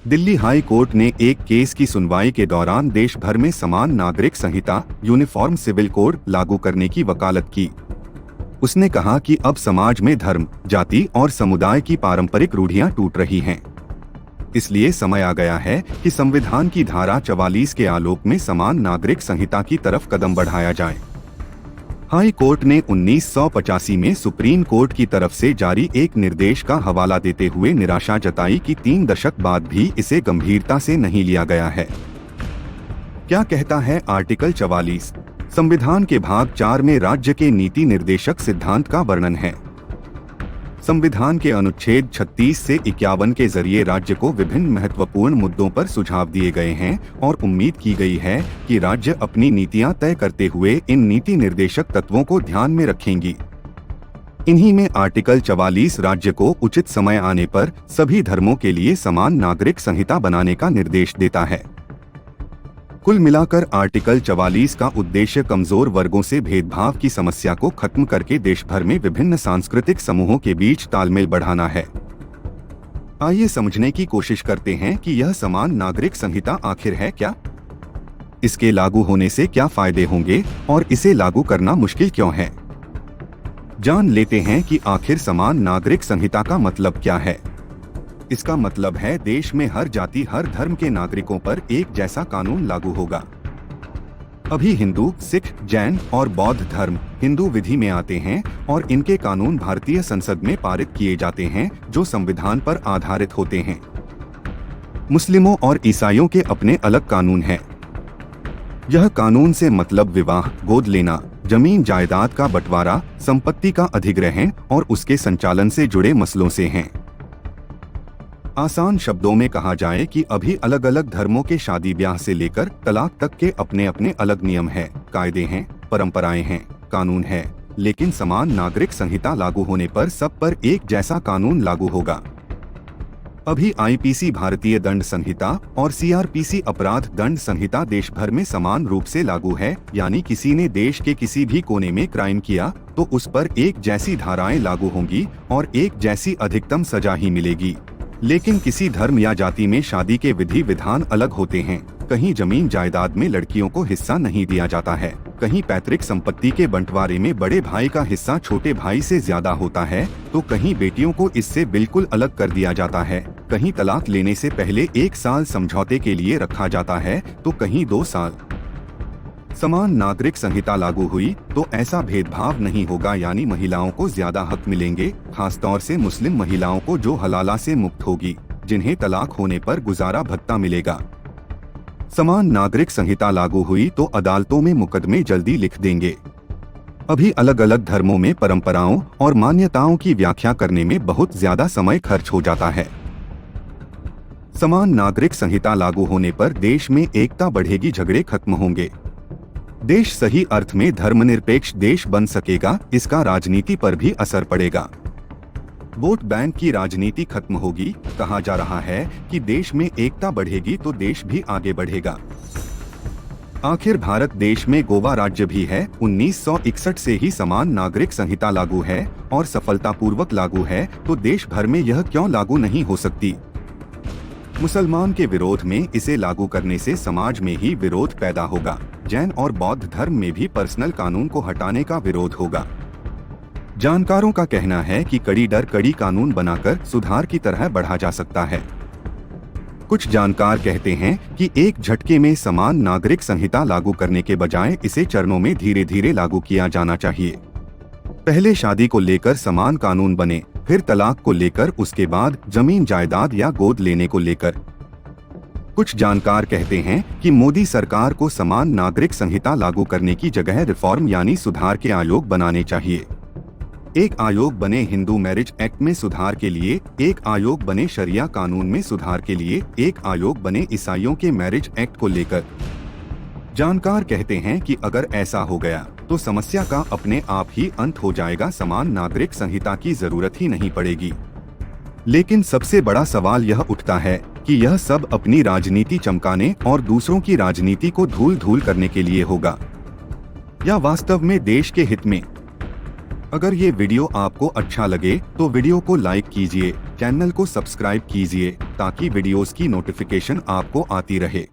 Delhi high court ने एक case की सुनवाई के दौरान देश भर में समान नागरिक संहिता यूनिफॉर्म सिविल कोड लागू करने की वकालत की। उसने कहा कि अब समाज में धर्म, जाति और समुदाय की पारंपरिक रूढ़ियां टूट रही हैं। इसलिए समय आ गया है कि संविधान की धारा 44 के आलोक में समान नागरिक संहिता की तरफ कदम बढ़ाया जाए। हाई कोर्ट ने 1985 में सुप्रीम कोर्ट की तरफ से जारी एक निर्देश का हवाला देते हुए निराशा जताई कि 3 दशक बाद भी इसे गंभीरता से नहीं लिया गया है। क्या कहता है आर्टिकल 44? संविधान के भाग 4 में राज्य के नीति निर्देशक सिद्धांत का वर्णन है। संविधान के अनुच्छेद 36 से 51 के जरिए राज्य को विभिन्न महत्वपूर्ण मुद्दों पर सुझाव दिए गए हैं और उम्मीद की गई है कि राज्य अपनी नीतियां तय करते हुए इन नीति निर्देशक तत्वों को ध्यान में रखेंगी। इन्हीं में आर्टिकल 44 राज्य को उचित समय आने पर सभी धर्मों के लिए समान नागरिक संहिता बनाने का निर्देश देता है। कुल मिलाकर आर्टिकल 44 का उद्देश्य कमजोर वर्गों से भेदभाव की समस्या को खत्म करके देश भर में विभिन्न सांस्कृतिक समूहों के बीच तालमेल बढ़ाना है। आइए समझने की कोशिश करते हैं कि यह समान नागरिक संहिता आखिर है क्या, इसके लागू होने से क्या फायदे होंगे और इसे लागू करना मुश्किल क्यों है। जान लेते हैं कि आखिर समान नागरिक संहिता का मतलब क्या है। इसका मतलब है देश में हर जाति, हर धर्म के नागरिकों पर एक जैसा कानून लागू होगा। अभी हिंदू, सिख, जैन और बौद्ध धर्म हिंदू विधि में आते हैं और इनके कानून भारतीय संसद में पारित किए जाते हैं, जो संविधान पर आधारित होते हैं। मुस्लिमों और ईसाइयों के अपने अलग कानून हैं। यह कानून से मतलब विवाह, गोद लेना, जमीन जायदाद का बंटवारा, संपत्ति का अधिग्रहण और उसके संचालन से जुड़े मसलों से हैं। आसान शब्दों में कहा जाए कि अभी अलग अलग धर्मों के शादी ब्याह से लेकर तलाक तक के अपने अपने अलग नियम हैं, कायदे हैं, परंपराएं हैं, कानून है, लेकिन समान नागरिक संहिता लागू होने पर सब पर एक जैसा कानून लागू होगा। अभी आईपीसी भारतीय दंड संहिता और सीआरपीसी अपराध दंड संहिता देश भर में समान रूप से लागू है, यानी किसी ने देश के किसी भी कोने में क्राइम किया तो उस पर एक जैसी धाराएं लागू होंगी और एक जैसी अधिकतम सजा ही मिलेगी। लेकिन किसी धर्म या जाति में शादी के विधि विधान अलग होते हैं। कहीं जमीन जायदाद में लड़कियों को हिस्सा नहीं दिया जाता है, कहीं पैतृक संपत्ति के बंटवारे में बड़े भाई का हिस्सा छोटे भाई से ज्यादा होता है, तो कहीं बेटियों को इससे बिल्कुल अलग कर दिया जाता है, कहीं तलाक लेने से पहले 1 साल समझौते के लिए रखा जाता है तो कहीं 2 साल। समान नागरिक संहिता लागू हुई तो ऐसा भेदभाव नहीं होगा, यानी महिलाओं को ज्यादा हक मिलेंगे, खासतौर से मुस्लिम महिलाओं को जो हलाला से मुक्त होगी, जिन्हें तलाक होने पर गुजारा भत्ता मिलेगा। समान नागरिक संहिता लागू हुई तो अदालतों में मुकदमे जल्दी लिख देंगे। अभी अलग अलग धर्मों में परंपराओं और मान्यताओं की व्याख्या करने में बहुत ज्यादा समय खर्च हो जाता है। समान नागरिक संहिता लागू होने पर देश में एकता बढ़ेगी, झगड़े खत्म होंगे, देश सही अर्थ में धर्मनिरपेक्ष देश बन सकेगा। इसका राजनीति पर भी असर पड़ेगा। वोट बैंक की राजनीति खत्म होगी। कहा जा रहा है कि देश में एकता बढ़ेगी तो देश भी आगे बढ़ेगा। आखिर भारत देश में गोवा राज्य भी है। 1961 से ही समान नागरिक संहिता लागू है और सफलतापूर्वक लागू है, तो देश भर में यह क्यों लागू नहीं हो सकती। मुसलमान के विरोध में इसे लागू करने से समाज में ही विरोध पैदा होगा। जैन और बौद्ध धर्म में भी पर्सनल कानून को हटाने का विरोध होगा। जानकारों का कहना है कि कड़ी डर कड़ी कानून बनाकर सुधार की तरह बढ़ा जा सकता है। कुछ जानकार कहते हैं कि एक झटके में समान नागरिक संहिता लागू करने के बजाय इसे चरणों में धीरे धीरे लागू किया जाना चाहिए। पहले शादी को लेकर समान कानून बने, फिर तलाक को लेकर, उसके बाद जमीन जायदाद या गोद लेने को लेकर। कुछ जानकार कहते हैं कि मोदी सरकार को समान नागरिक संहिता लागू करने की जगह रिफॉर्म यानी सुधार के आयोग बनाने चाहिए। एक आयोग बने हिंदू मैरिज एक्ट में सुधार के लिए, एक आयोग बने शरिया कानून में सुधार के लिए, एक आयोग बने ईसाइयों के मैरिज एक्ट को लेकर। जानकार कहते हैं कि अगर ऐसा हो गया तो समस्या का अपने आप ही अंत हो जाएगा, समान नागरिक संहिता की जरूरत ही नहीं पड़ेगी। लेकिन सबसे बड़ा सवाल यह उठता है कि यह सब अपनी राजनीति चमकाने और दूसरों की राजनीति को धूल धूल करने के लिए होगा या वास्तव में देश के हित में। अगर ये वीडियो आपको अच्छा लगे तो वीडियो को लाइक कीजिए, चैनल को सब्सक्राइब कीजिए ताकि वीडियोस की नोटिफिकेशन आपको आती रहे।